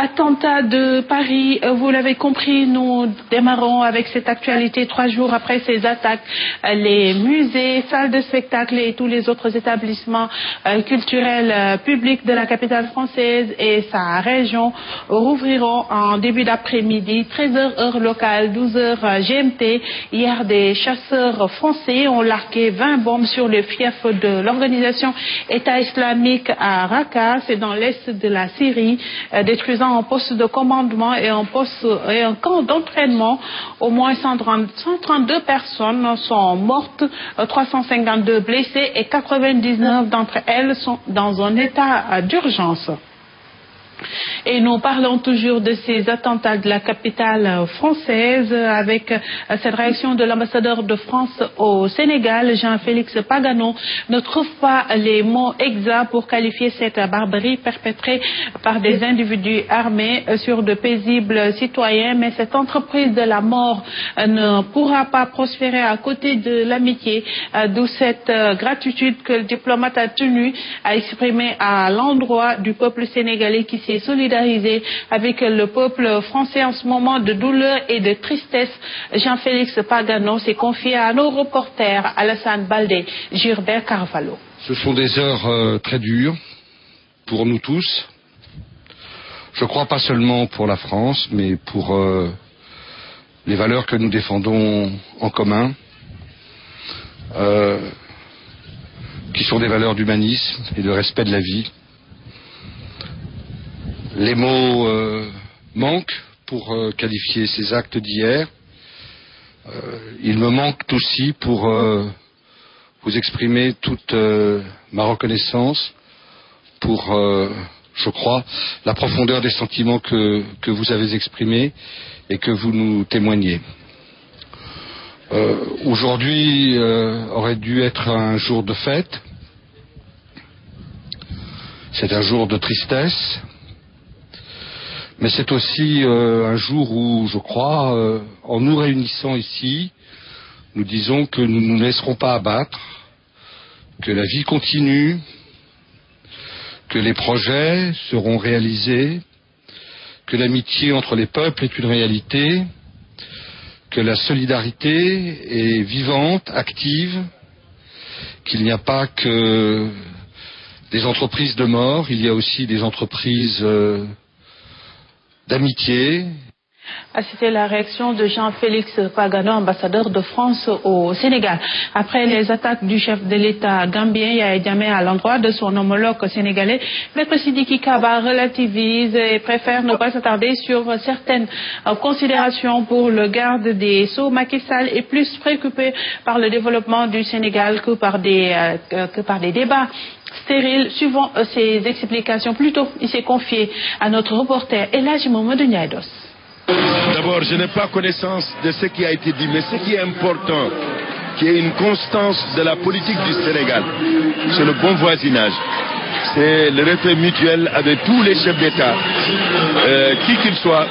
Attentat de Paris, vous l'avez compris, nous démarrons avec cette actualité 3 jours après ces attaques. Les musées, salles de spectacle et tous les autres établissements culturels publics de la capitale française et sa région rouvriront en début d'après-midi, 13h heure locale, 12h GMT. Hier, des chasseurs français ont largué 20 bombes sur le fief de l'organisation État islamique à Raqqa, c'est dans l'est de la Syrie, détruisant un poste de commandement et un camp d'entraînement. Au moins 132 personnes sont mortes, 352 blessées et 99 d'entre elles sont dans un état d'urgence. Et nous parlons toujours de ces attentats de la capitale française avec cette réaction de l'ambassadeur de France au Sénégal, Jean-Félix Pagano, ne trouve pas les mots exacts pour qualifier cette barbarie perpétrée par des individus armés sur de paisibles citoyens. Mais cette entreprise de la mort ne pourra pas prospérer à côté de l'amitié, d'où cette gratitude que le diplomate a tenu à exprimer à l'endroit du peuple sénégalais qui s'est solidarisé avec le peuple français en ce moment de douleur et de tristesse. Jean-Félix Pagano s'est confié à nos reporters Alassane Baldé, Gilbert Carvalho. Ce sont des heures très dures pour nous tous. Je crois pas seulement pour la France, mais pour les valeurs que nous défendons en commun, qui sont des valeurs d'humanisme et de respect de la vie. Les mots manquent pour qualifier ces actes d'hier. Ils me manquent aussi pour vous exprimer toute ma reconnaissance pour, je crois, la profondeur des sentiments que vous avez exprimés et que vous nous témoignez. Aujourd'hui aurait dû être un jour de fête. C'est un jour de tristesse. Mais c'est aussi un jour où, je crois, en nous réunissant ici, nous disons que nous ne nous laisserons pas abattre, que la vie continue, que les projets seront réalisés, que l'amitié entre les peuples est une réalité, que la solidarité est vivante, active, qu'il n'y a pas que des entreprises de mort, il y a aussi des entreprises d'amitié. C'était la réaction de Jean-Félix Pagano, ambassadeur de France au Sénégal. Après les attaques du chef de l'État gambien Yahya Jammeh à l'endroit de son homologue sénégalais, Maître Sidiki Kaba relativise et préfère ne pas s'attarder sur certaines considérations pour le garde des Sceaux. Macky Sall est plus préoccupé par le développement du Sénégal que par des débats stériles. Suivant ses explications, plutôt il s'est confié à notre reporter Elhadji Mamadou Ndiaye Dos. D'abord, je n'ai pas connaissance de ce qui a été dit, mais ce qui est important, qui est une constance de la politique du Sénégal, c'est le bon voisinage. C'est le respect mutuel avec tous les chefs d'État, qui qu'ils soient,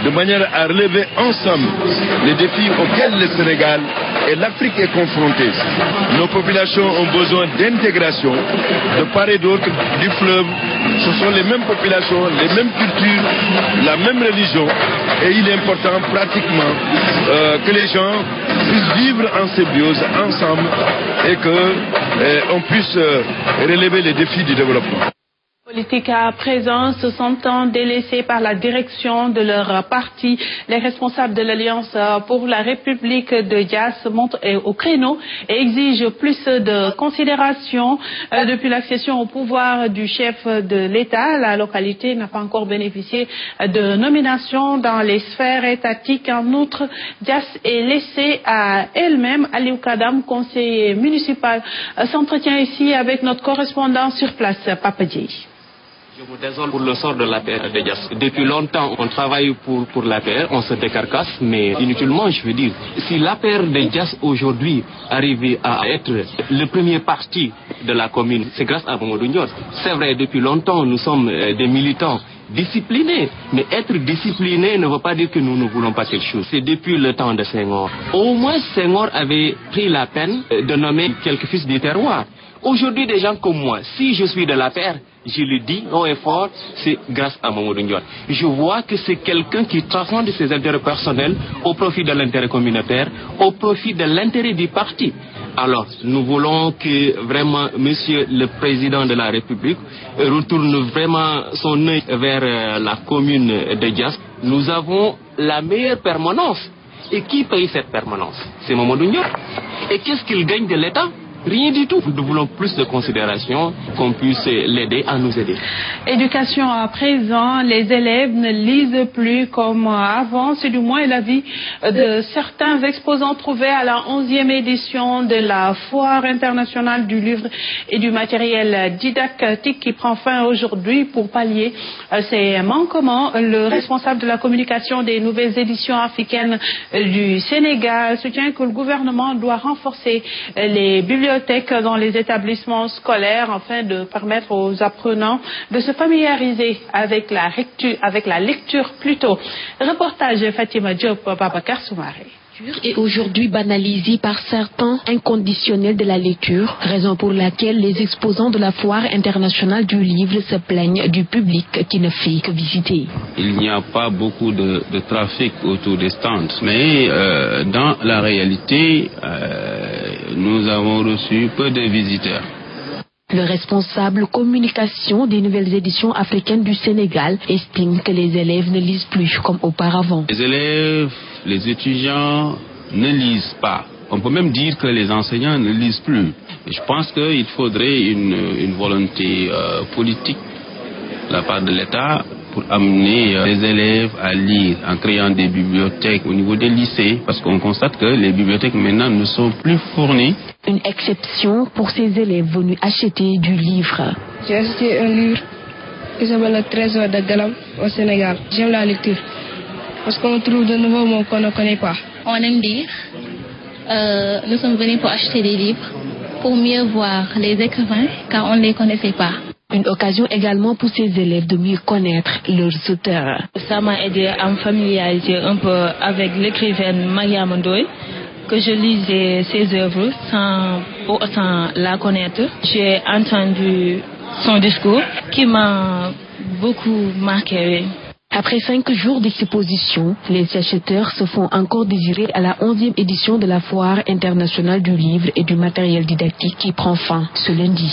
de manière à relever ensemble les défis auxquels le Sénégal et l'Afrique est confrontée. Nos populations ont besoin d'intégration de part et d'autre du fleuve. Ce sont les mêmes populations, les mêmes cultures, la même religion. Et il est important pratiquement que les gens puissent vivre en symbiose ensemble et qu'on puisse relever les défis du développement. Politique à présent se sentant délaissés par la direction de leur parti, les responsables de l'Alliance pour la République de Diass montent au créneau et exigent plus de considération. Depuis l'accession au pouvoir du chef de l'État, la localité n'a pas encore bénéficié de nomination dans les sphères étatiques. En outre, Diass est laissée à elle-même. Aliou Kadam, conseiller municipal, s'entretient ici avec notre correspondant sur place, Papa Dieye. Je me désole pour le sort de l'APR de Diass. Depuis longtemps, on travaille pour l'APR, on se décarcasse, mais inutilement, je veux dire. Si l'APR de Diass aujourd'hui arrive à être le premier parti de la commune, c'est grâce à Mamadou Ndior. C'est vrai, depuis longtemps, nous sommes des militants disciplinés. Mais être discipliné ne veut pas dire que nous ne voulons pas quelque chose. C'est depuis le temps de Senghor. Au moins, Senghor avait pris la peine de nommer quelques fils du terroir. Aujourd'hui, des gens comme moi, si je suis de l'APR, je le dis haut et fort, c'est grâce à Mamadou Ndione. Je vois que c'est quelqu'un qui transcende ses intérêts personnels au profit de l'intérêt communautaire, au profit de l'intérêt du parti. Alors, nous voulons que vraiment Monsieur le Président de la République retourne vraiment son œil vers la commune de Diass. Nous avons la meilleure permanence. Et qui paye cette permanence? C'est Mamadou Ndione. Et qu'est-ce qu'il gagne de l'État? Rien du tout. Nous voulons plus de considération, qu'on puisse l'aider à nous aider. Éducation à présent, les élèves ne lisent plus comme avant. C'est du moins l'avis de certains exposants trouvés à la 11e édition de la Foire internationale du livre et du matériel didactique qui prend fin aujourd'hui. Pour pallier ces manquements, le responsable de la communication des nouvelles éditions africaines du Sénégal soutient que le gouvernement doit renforcer les bibliothèques dans les établissements scolaires afin de permettre aux apprenants de se familiariser avec la lecture plutôt. Reportage Fatima Diop, Babacar Soumaré. Est aujourd'hui banalisée par certains inconditionnels de la lecture, raison pour laquelle les exposants de la Foire internationale du livre se plaignent du public qui ne fait que visiter. Il n'y a pas beaucoup de trafic autour des stands, mais dans la réalité, nous avons reçu peu de visiteurs. Le responsable communication des nouvelles éditions africaines du Sénégal estime que les élèves ne lisent plus comme auparavant. Les élèves, les étudiants ne lisent pas. On peut même dire que les enseignants ne lisent plus. Et je pense qu'il faudrait une volonté politique de la part de l'État pour amener les élèves à lire en créant des bibliothèques au niveau des lycées, parce qu'on constate que les bibliothèques maintenant ne sont plus fournies. Une exception pour ces élèves venus acheter du livre. J'ai acheté un livre qui s'appelle Le Trésor de Galam au Sénégal. J'aime la lecture parce qu'on trouve de nouveaux mots qu'on ne connaît pas. On aime lire. Nous sommes venus pour acheter des livres, pour mieux voir les écrivains, car on ne les connaissait pas. Une occasion également pour ces élèves de mieux connaître leurs auteurs. Ça m'a aidé à me familiariser un peu avec l'écrivaine Mariam Ndoye, que je lisais ses œuvres sans la connaître. J'ai entendu son discours qui m'a beaucoup marqué. Après 5 jours d'exposition, les acheteurs se font encore désirer à la 11e édition de la Foire internationale du livre et du matériel didactique qui prend fin ce lundi.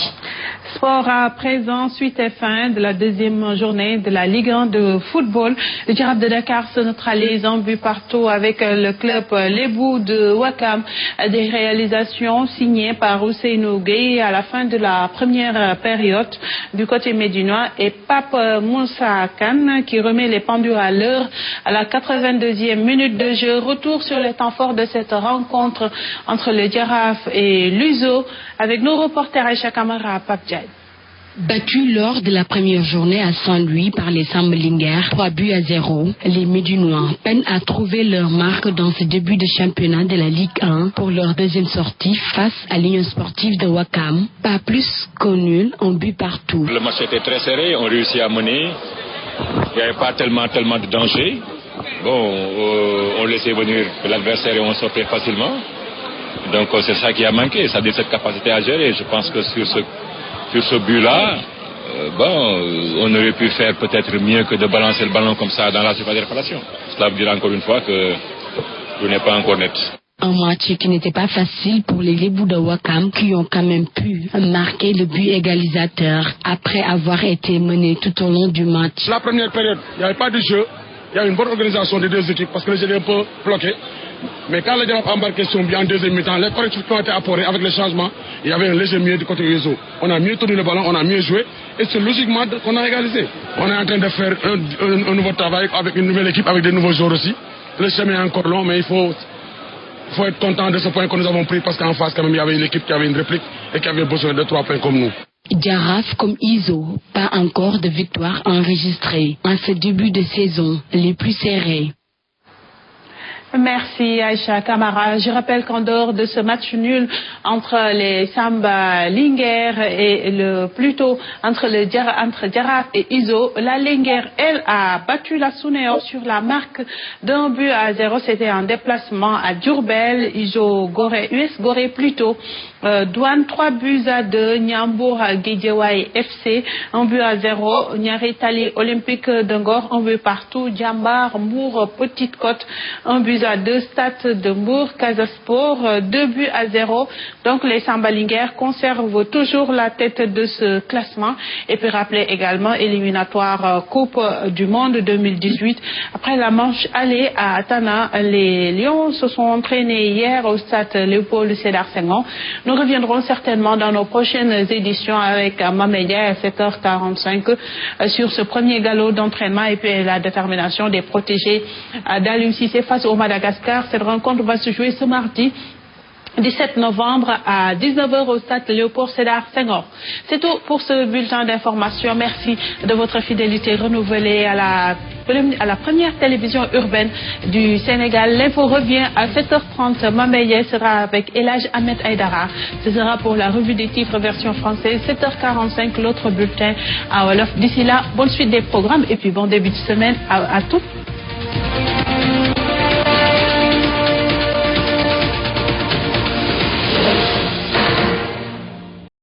Sport à présent, suite et fin de la deuxième journée de la Ligue 1 de football. Le Giraffe de Dakar se neutralise en but partout avec le club Lebou de Ouakam. Des réalisations signées par Ousseynou Gueye à la fin de la première période du côté médinois et Pape Moussa Kane qui remet les pendules à l'heure à la 82e minute de jeu. Retour sur les temps forts de cette rencontre entre le Giraffe et l'USO avec nos reporters Aïcha Kamara Pape Diaye. Battus lors de la première journée à Saint-Louis par les Sambelinguer, 3-0, les Médinois peinent à trouver leur marque dans ce début de championnat de la Ligue 1 pour leur deuxième sortie face à l'Union sportive de Ouakam. Pas plus qu'un nul, un but partout. Le match était très serré, on réussit à mener. Il n'y avait pas tellement de danger. Bon, on laissait venir l'adversaire et on sortait facilement. Donc c'est ça qui a manqué, c'est-à-dire cette capacité à gérer. Je pense que sur ce but-là, on aurait pu faire peut-être mieux que de balancer le ballon comme ça dans la surface de réparation. Cela veut dire encore une fois que tout n'est pas encore net. Un match qui n'était pas facile pour les Lébous de Ouakam qui ont quand même pu marquer le but égalisateur après avoir été menés tout au long du match. La première période, il n'y avait pas de jeu, il y a une bonne organisation des deux équipes parce que les jeux étaient un peu bloqués. Mais quand le Giraffe a embarqué son but en deuxième mi-temps, les correctifs ont été apportés avec les changements. Il y avait un léger mieux du côté réseau. On a mieux tenu le ballon, on a mieux joué. Et c'est logiquement qu'on a égalisé. On est en train de faire un nouveau travail avec une nouvelle équipe, avec des nouveaux joueurs aussi. Le chemin est encore long, mais il faut être content de ce point que nous avons pris parce qu'en face, quand même, il y avait une équipe qui avait une réplique et qui avait besoin de 3 points comme nous. Giraffe comme ISO, pas encore de victoire enregistrée en ce début de saison les plus serrés. Merci Aïcha Kamara. Je rappelle qu'en dehors de ce match nul entre les Samba Linguère et plutôt entre Jaraaf et Iso, la Linguère, elle, a battu la Suneo sur la marque d'1-0. C'était un déplacement à Diourbel, US Gorée plutôt. Douane 3-2, Niambour Guédiawaye FC 1-0, Niary Tally Olympique de Ngor 1 but partout, Djambar Mbour Petite Côte 1-2, Stade de Mbour Casa Sport 2-0. Donc les Samba Linguère conservent toujours la tête de ce classement. Et puis rappeler également éliminatoire Coupe du Monde 2018. Après la manche aller à Tana, les Lions se sont entraînés hier au stade Léopold Sédar Senghor. Nous reviendrons certainement dans nos prochaines éditions avec Mamédia à 7h45 sur ce premier galop d'entraînement et puis la détermination des protégés d'Aliou Cissé face au Madagascar. Cette rencontre va se jouer ce mardi 17 novembre à 19h au stade Léopold Sédar Senghor. C'est tout pour ce bulletin d'information. Merci de votre fidélité renouvelée à la première télévision urbaine du Sénégal. L'info revient à 7h30. Mameye sera avec Elhadj Ahmed Aïdara. Ce sera pour la revue des titres version française. 7h45, l'autre bulletin à Wolof. D'ici là, bonne suite des programmes et puis bon début de semaine à toutes